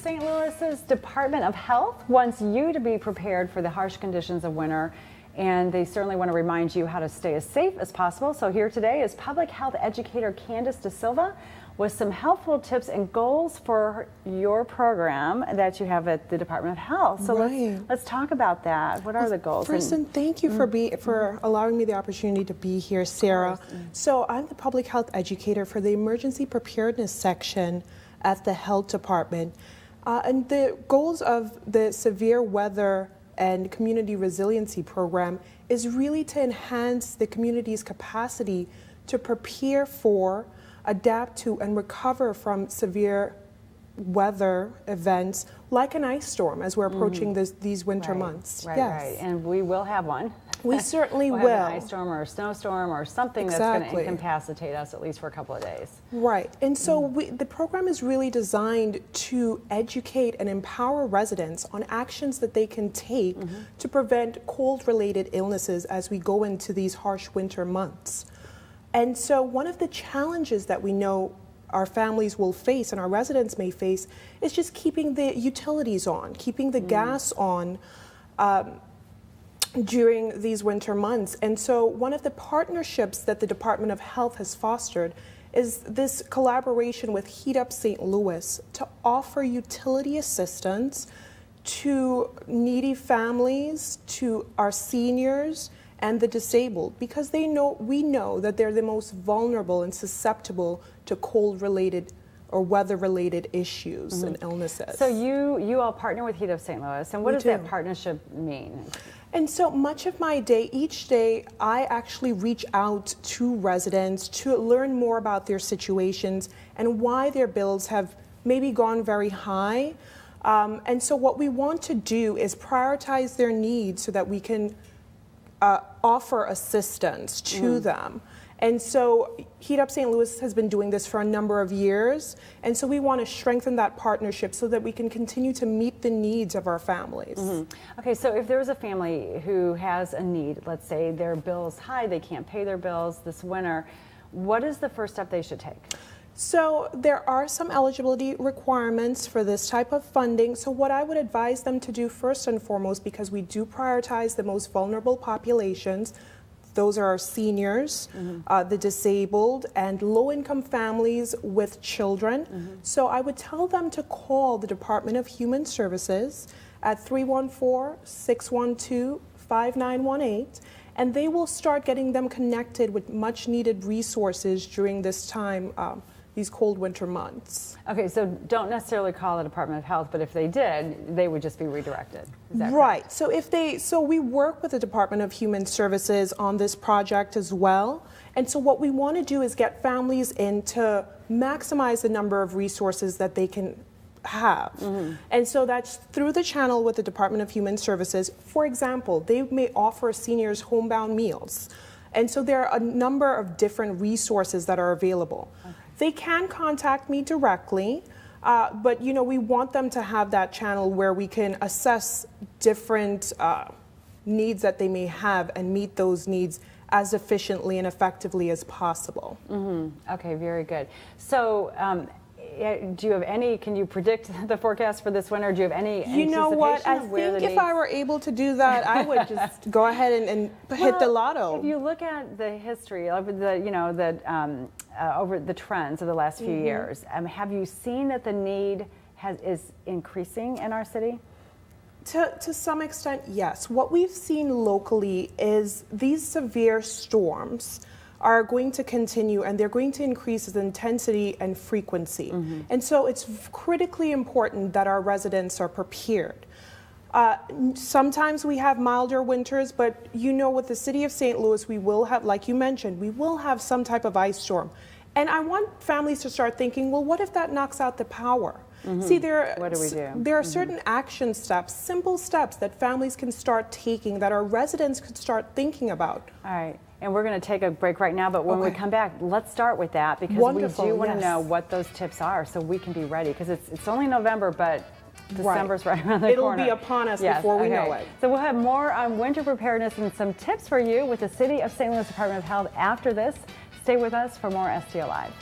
St. Louis's Department of Health wants you to be prepared for the harsh conditions of winter, and they certainly want to remind you how to stay as safe as possible. So here today is Public Health Educator Candace Da Silva with some helpful tips and goals for your program that you have at the Department of Health. So let's talk about that. What are the goals? First, thank you for allowing me the opportunity to be here, Sarah. So I'm the Public Health Educator for the Emergency Preparedness section at the Health Department. And the goals of the Severe Weather and Community Resiliency program is really to enhance the community's capacity to prepare for, adapt to, and recover from severe weather events like an ice storm as we're approaching these winter months. Right. And we will have one. We certainly we'll will. Have an ice storm or a snowstorm or something that's going to incapacitate us at least for a couple of days. Right. And so the program is really designed to educate and empower residents on actions that they can take to prevent cold-related illnesses as we go into these harsh winter months. And so one of the challenges that we know our families will face and our residents may face is just keeping the utilities on, keeping the gas on during these winter months. And so one of the partnerships that the Department of Health has fostered is this collaboration with Heat Up St. Louis to offer utility assistance to needy families, to our seniors, and the disabled, because we know that they're the most vulnerable and susceptible to cold-related or weather-related issues and illnesses. So you all partner with Heat Up St. Louis, and what does that partnership mean? And so much of my day, each day, I actually reach out to residents to learn more about their situations and why their bills have maybe gone very high. And so what we want to do is prioritize their needs so that we can offer assistance to them. And so Heat Up St. Louis has been doing this for a number of years, and so we want to strengthen that partnership so that we can continue to meet the needs of our families. Okay, so if there's a family who has a need, let's say their bill's high, they can't pay their bills this winter, what is the first step they should take? So there are some eligibility requirements for this type of funding. So what I would advise them to do first and foremost, because we do prioritize the most vulnerable populations, those are our seniors, the disabled, and low-income families with children. So I would tell them to call the Department of Human Services at 314-612-5918, and they will start getting them connected with much-needed resources during this time, these cold winter months. Okay, so don't necessarily call the Department of Health, but if they did, they would just be redirected. Is that right. So we work with the Department of Human Services on this project as well. And so what we want to do is get families in to maximize the number of resources that they can have. And so that's through the channel with the Department of Human Services. For example, they may offer seniors homebound meals. And so there are a number of different resources that are available. They can contact me directly, but we want them to have that channel where we can assess different needs that they may have and meet those needs as efficiently and effectively as possible. Okay, very good. So do you have can you predict the forecast for this winter? Do you have any You know what, I think if I were able to do that, I would just go ahead and hit the lotto. If you look at the history of over the trends of the last few years, have you seen that the need is increasing in our city? To some extent, yes. What we've seen locally is these severe storms are going to continue, and they're going to increase in intensity and frequency. And so it's critically important that our residents are prepared. Sometimes we have milder winters, but with the city of St. Louis, we will have, like you mentioned, we will have some type of ice storm. And I want families to start thinking, well, what if that knocks out the power? See, what do we do? There are certain action steps, simple steps that families can start taking, that our residents could start thinking about. All right. And we're going to take a break right now, but when we come back, let's start with that, because we do want to know what those tips are so we can be ready, because it's only November, but December's right around the corner. It'll be upon us before we know it. So we'll have more on winter preparedness and some tips for you with the City of St. Louis Department of Health after this. Stay with us for more STL Live.